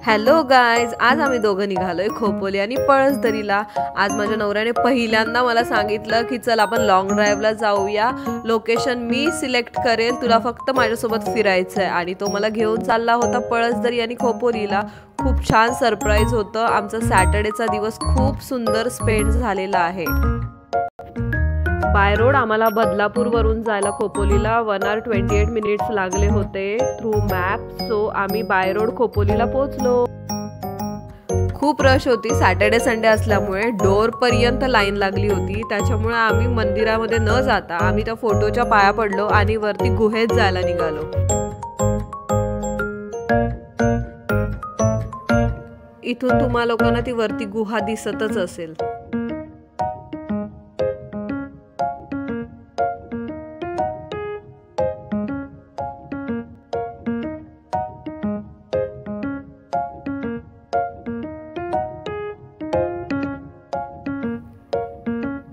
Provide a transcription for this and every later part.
Hello guys, आज आम्ही दोघं निघालोय खोपोली आणि पळसदरीला। आज माझ्या नवऱ्याने पहिल्यांदा मला सांगितलं की चल आपण लॉंग ड्राईव्हला जाऊया, लोकेशन मी सिलेक्ट करेल, तुला फक्त माझ्यासोबत फिरायचंय। आणि तो मला घेऊन चालला होता पळसदरी आणि खोपोलीला। खूप छान सरप्राईज होतं। आमचा सॅटर्डेचा दिवस खूप सुंदर स्पेंड झालेला आहे। बाय रोड आम्हाला बदलापूर वरून जायला खोपोलीला 1 hour 28 minutes लागले होते थ्रू मॅप। सो आम्ही बाय रोड खोपोलीला पोहोचलो। खूप रश होती, सॅटर्डे संडे असल्यामुळे डोर पर्यंत लाईन लागली होती। त्याच्यामुळे आम्ही मंदिरामध्ये न जाता आम्ही त्या फोटोच्या पाया पडलो आणि वरती गुहेत जायला निघालो। इथून तुम्हा लोकांना ती वरती गुहा दिसतच असेल।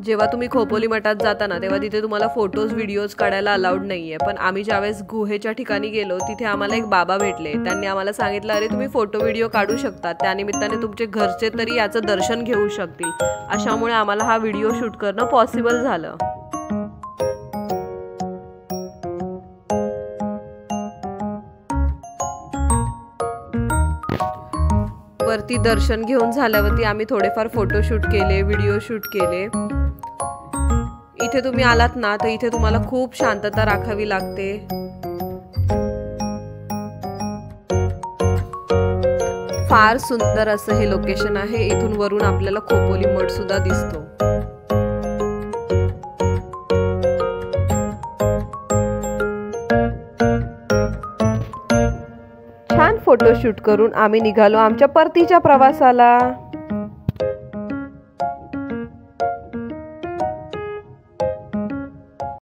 जेव्हा तुम्ही खोपोली मठात जाता ना तेव्हा तिथे तुम्हाला फोटोज व्हिडिओज काढायला अलाउड नाहीये, पण आम्ही ज्यावेळेस गुहेच्या ठिकाणी गेलो तिथे आम्हाला एक बाबा भेटले। त्यांनी आम्हाला सांगितलं अरे तुम्ही फोटो व्हिडिओ काढू शकता, त्यानिमित्ताने तुमचे घरचे तरी याचं दर्शन घेऊ शकतील। अशामुळे आम्हाला हा व्हिडिओ शूट करणं पॉसिबल झालं। वरती दर्शन घेऊन झाल्यावरती आम्ही थोडेफार फोटोशूट केले, व्हिडिओ शूट केले। इथे तुम्ही आलात ना तर इथे तुम्हाला खूप शांतता राखावी लागते। फार सुंदर असं हे लोकेशन आहे। इथून वरून आपल्याला खोपोली मठ सुद्धा दिसतो। छान फोटोशूट करून आम्ही निघालो आमच्या परतीच्या प्रवासाला।